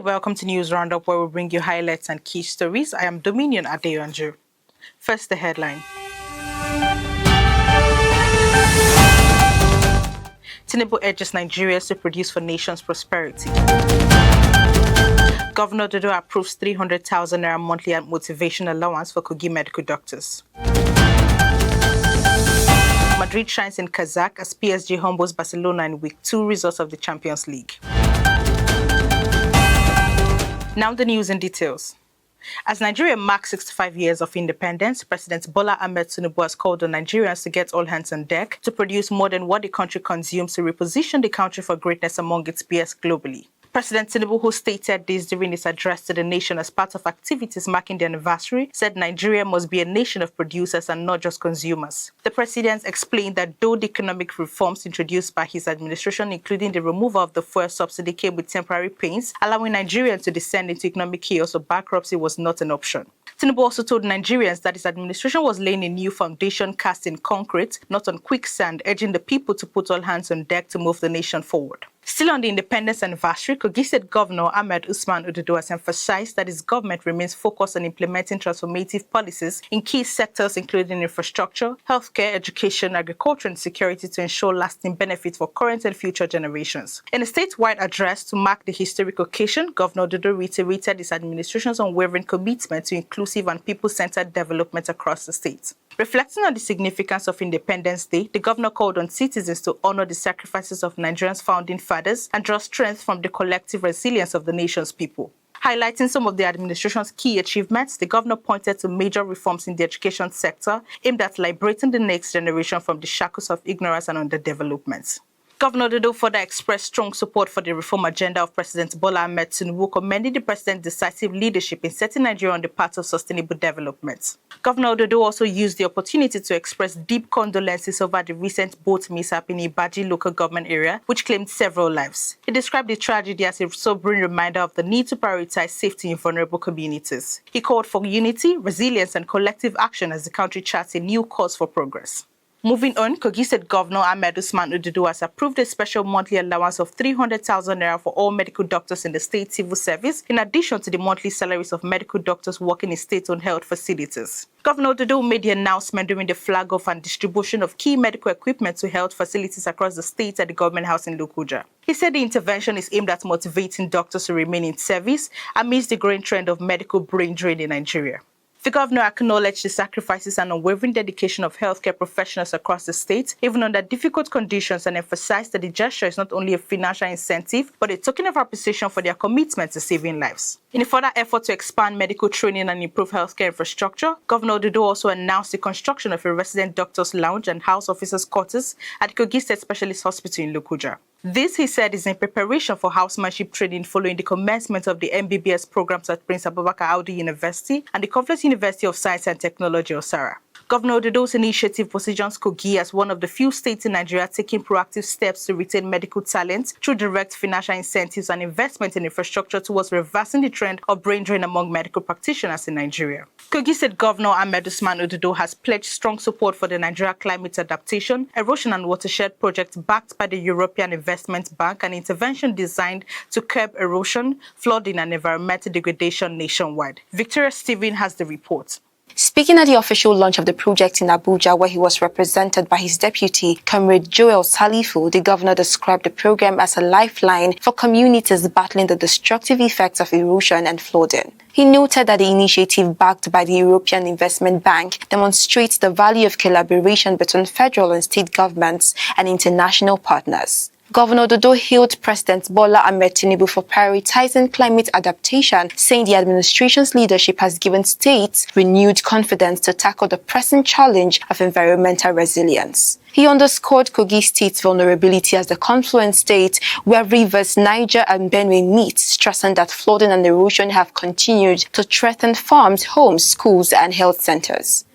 welcome to News Roundup, where we bring you highlights and key stories. I am Dominion Adeyanju. First, the headline. Tinubu urges Nigerians to produce for nation's prosperity. Governor Dodo approves 300,000 naira monthly and motivation allowance for Kogi medical doctors. Madrid shines in Kazakh as PSG humbles Barcelona in week 2 results of the Champions League. Now the news in details. As Nigeria marks 65 years of independence, President Bola Ahmed Tinubu has called on Nigerians to get all hands on deck to produce more than what the country consumes to reposition the country for greatness among its peers globally. President Tinubu, who stated this during his address to the nation as part of activities marking the anniversary, said Nigeria must be a nation of producers and not just consumers. The president explained that though the economic reforms introduced by his administration, including the removal of the fuel subsidy, came with temporary pains, allowing Nigerians to descend into economic chaos or bankruptcy was not an option. Tinubu also told Nigerians that his administration was laying a new foundation cast in concrete, not on quicksand, urging the people to put all hands on deck to move the nation forward. Still on the independence anniversary, Kogi State Governor Ahmed Usman Ododo has emphasized that his government remains focused on implementing transformative policies in key sectors including infrastructure, healthcare, education, agriculture and security to ensure lasting benefits for current and future generations. In a statewide address to mark the historic occasion, Governor Ododo reiterated his administration's unwavering commitment to inclusive and people-centered development across the state. Reflecting on the significance of Independence Day, the governor called on citizens to honor the sacrifices of Nigeria's founding fathers and draw strength from the collective resilience of the nation's people. Highlighting some of the administration's key achievements, the governor pointed to major reforms in the education sector aimed at liberating the next generation from the shackles of ignorance and underdevelopment. Governor Dodo further expressed strong support for the reform agenda of President Bola Ahmed Tinubu, commending the president's decisive leadership in setting Nigeria on the path of sustainable development. Governor Dodo also used the opportunity to express deep condolences over the recent boat mishap in Ibaji local government area, which claimed several lives. He described the tragedy as a sobering reminder of the need to prioritize safety in vulnerable communities. He called for unity, resilience, and collective action as the country charts a new course for progress. Moving on, Kogi State Governor Ahmed Usman Ododo has approved a special monthly allowance of 300,000 naira for all medical doctors in the state civil service, in addition to the monthly salaries of medical doctors working in state-owned health facilities. Governor Ododo made the announcement during the flag-off and distribution of key medical equipment to health facilities across the state at the government house in Lugard. He said the intervention is aimed at motivating doctors to remain in service amidst the growing trend of medical brain drain in Nigeria. The governor acknowledged the sacrifices and unwavering dedication of healthcare professionals across the state, even under difficult conditions, and emphasized that the gesture is not only a financial incentive, but a token of appreciation for their commitment to saving lives. In a further effort to expand medical training and improve healthcare infrastructure, Governor Dodo also announced the construction of a resident doctor's lounge and house officers' quarters at the Kogi State Specialist Hospital in Lugard. This, he said, is in preparation for housemanship training following the commencement of the MBBS programs at Prince Abubakar Audu University and the Confluence University of Science and Technology, Osara. Governor Ododo's initiative positions Kogi as one of the few states in Nigeria taking proactive steps to retain medical talent through direct financial incentives and investment in infrastructure towards reversing the trend of brain drain among medical practitioners in Nigeria. Kogi State Governor Ahmed Usman Ododo has pledged strong support for the Nigeria Climate Adaptation, Erosion and Watershed Project backed by the European Investment Bank, an intervention designed to curb erosion, flooding and environmental degradation nationwide. Victoria Stephen has the report. Speaking at the official launch of the project in Abuja, where he was represented by his deputy, Comrade Joel Salifu, the governor described the program as a lifeline for communities battling the destructive effects of erosion and flooding. He noted that the initiative backed by the European Investment Bank demonstrates the value of collaboration between federal and state governments and international partners. Governor Dodo hailed President Bola Ahmed Tinubu for prioritizing climate adaptation, saying the administration's leadership has given states renewed confidence to tackle the pressing challenge of environmental resilience. He underscored Kogi State's vulnerability as the confluence state where rivers Niger and Benue meet, stressing that flooding and erosion have continued to threaten farms, homes, schools, and health centers.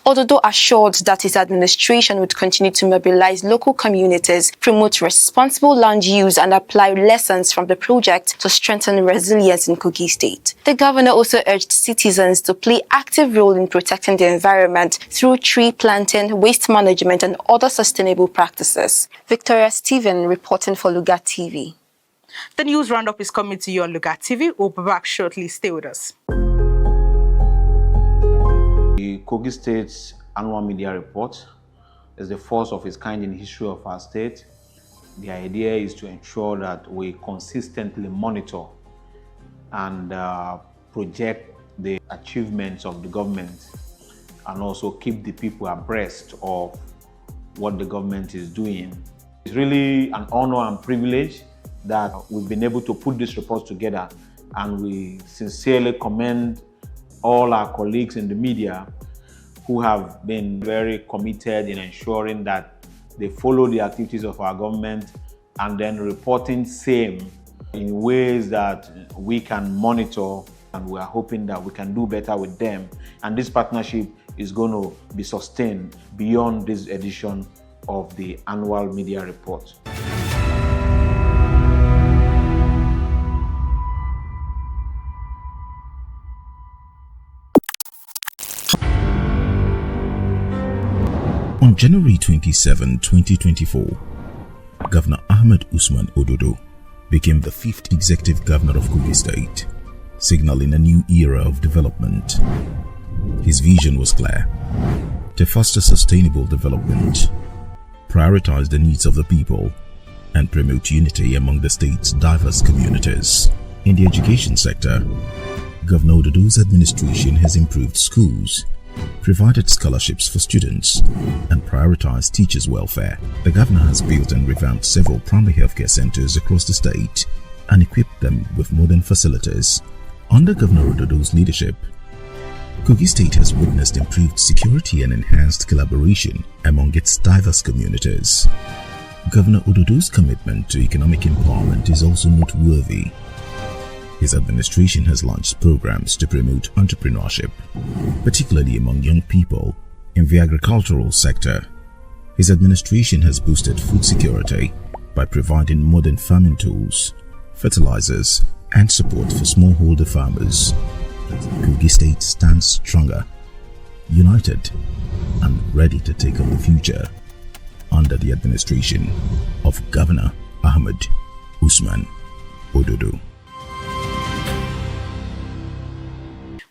Ododo assured that his administration would continue to mobilize local communities, promote responsible land use, and apply lessons from the project to strengthen resilience in Kogi State. The governor also urged citizens to play active role in protecting the environment through tree planting, waste management, and other sustainable practices. Victoria Stephen reporting for Lugard TV. The news roundup is coming to you on Lugard TV. We'll be back shortly. Stay with us. The Kogi State's annual media report is the first of its kind in the history of our state. The idea is to ensure that we consistently monitor and project the achievements of the government and also keep the people abreast of what the government is doing. It's really an honor and privilege that we've been able to put this report together, and we sincerely commend all our colleagues in the media who have been very committed in ensuring that they follow the activities of our government and then reporting same in ways that we can monitor, and we are hoping that we can do better with them. And this partnership is going to be sustained beyond this edition of the annual media report. On January 27, 2024, Governor Ahmed Usman Ododo became the 5th executive governor of Kogi State, signaling a new era of development. His vision was clear: to foster sustainable development, prioritize the needs of the people, and promote unity among the state's diverse communities. In the education sector, Governor Ododo's administration has improved schools, provided scholarships for students, and prioritized teachers' welfare. The governor has built and revamped several primary healthcare centers across the state and equipped them with modern facilities. Under Governor Ododo's leadership, Kogi State has witnessed improved security and enhanced collaboration among its diverse communities. Governor Ododo's commitment to economic empowerment is also noteworthy. His administration has launched programs to promote entrepreneurship, particularly among young people in the agricultural sector. His administration has boosted food security by providing modern farming tools, fertilizers, and support for smallholder farmers. Kogi State stands stronger, united, and ready to take on the future under the administration of Governor Ahmed Usman Ododo.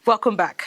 Welcome back.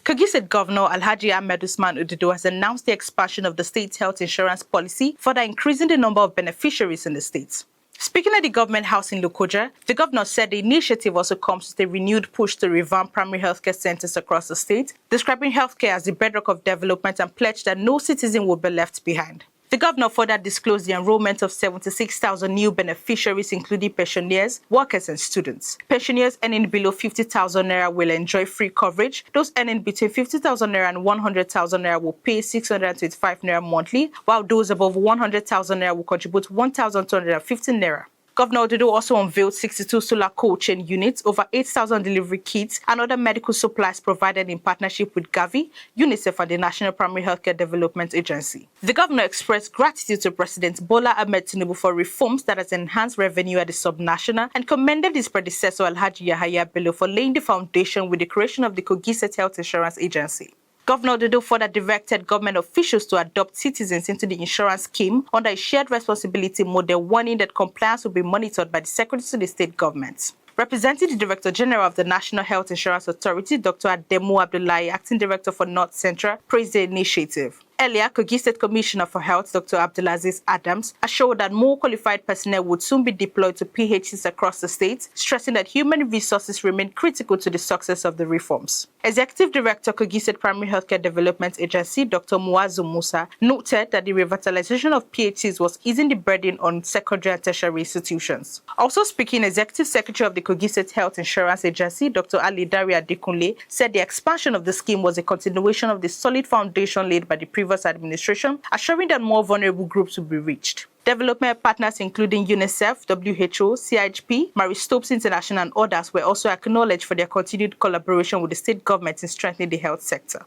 Kogi State Governor Alhaji Ahmed Usman Ododo has announced the expansion of the state's health insurance policy, further increasing the number of beneficiaries in the state. Speaking at the government house in Lugard, the governor said the initiative also comes with a renewed push to revamp primary healthcare centers across the state, describing healthcare as the bedrock of development and pledged that no citizen will be left behind. The governor further disclosed the enrollment of 76,000 new beneficiaries, including pensioners, workers, and students. Pensioners earning below 50,000 naira will enjoy free coverage. Those earning between 50,000 naira and 100,000 naira will pay 625 naira monthly, while those above 100,000 naira will contribute 1,250 naira. Governor Ododo also unveiled 62 solar cold chain units, over 8,000 delivery kits, and other medical supplies provided in partnership with Gavi, UNICEF, and the National Primary Healthcare Development Agency. The governor expressed gratitude to President Bola Ahmed Tinubu for reforms that has enhanced revenue at the subnational and commended his predecessor Alhaji Yahaya Bello for laying the foundation with the creation of the Kogi State Health Insurance Agency. Governor Ododo further directed government officials to adopt citizens into the insurance scheme under a shared responsibility model, warning that compliance will be monitored by the Secretary to the state government. Representing the Director General of the National Health Insurance Authority, Dr. Ademo Abdullahi, Acting Director for North Central, praised the initiative. Earlier, Kogi State Commissioner for Health, Dr. Abdulaziz Adams, assured that more qualified personnel would soon be deployed to PHCs across the state, stressing that human resources remain critical to the success of the reforms. Executive Director, Kogi State Primary Healthcare Development Agency, Dr. Muazu Musa, noted that the revitalization of PHCs was easing the burden on secondary and tertiary institutions. Also speaking, Executive Secretary of the Kogi State Health Insurance Agency, Dr. Ali Daria Dekunle, said the expansion of the scheme was a continuation of the solid foundation laid by the previous administration, assuring that more vulnerable groups will be reached. Development partners including UNICEF, WHO, CIHP, Marie Stopes International, and others were also acknowledged for their continued collaboration with the state government in strengthening the health sector.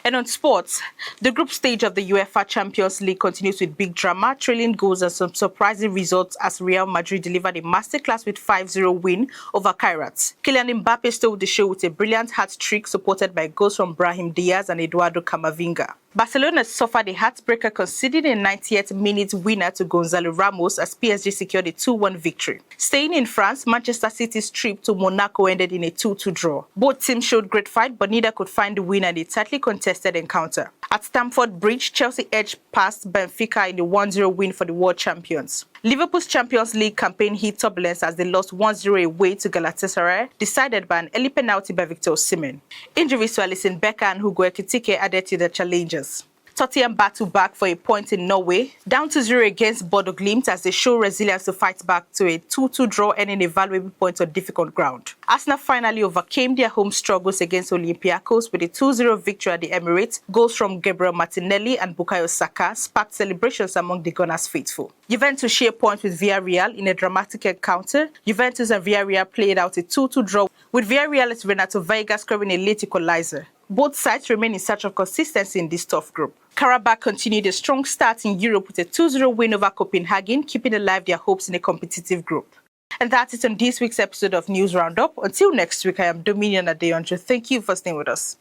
And on sports, the group stage of the UEFA Champions League continues with big drama, trailing goals and some surprising results as Real Madrid delivered a masterclass with 5-0 win over Kairat. Kylian Mbappe stole the show with a brilliant hat-trick supported by goals from Brahim Diaz and Eduardo Camavinga. Barcelona suffered a heartbreaker conceding a 90th minute winner to Gonzalo Ramos as PSG secured a 2-1 victory. Staying in France, Manchester City's trip to Monaco ended in a 2-2 draw. Both teams showed great fight, but neither could find the winner in a tightly contested encounter. At Stamford Bridge, Chelsea edged past Benfica in the 1-0 win for the world champions. Liverpool's Champions League campaign hit turbulence as they lost 1-0 away to Galatasaray, decided by an early penalty by Victor Osimhen. Injuries to Alisson Becker and Hugo Ekitike added to the challengers. Tottenham battled back for a point in Norway, down to 0 against Bodo Glimt as they show resilience to fight back to a 2-2 draw, earning a valuable point on difficult ground. Arsenal finally overcame their home struggles against Olympiacos with a 2-0 victory at the Emirates. Goals from Gabriel Martinelli and Bukayo Saka sparked celebrations among the Gunners' faithful. Juventus share points with Villarreal in a dramatic encounter. Juventus and Villarreal played out a 2-2 draw, with Villarreal's Renato Veiga scoring a late equalizer. Both sides remain in search of consistency in this tough group. Karabakh continued a strong start in Europe with a 2-0 win over Copenhagen, keeping alive their hopes in a competitive group. And that's it on this week's episode of News Roundup. Until next week, I am Dominion Adeyanju. Thank you for staying with us.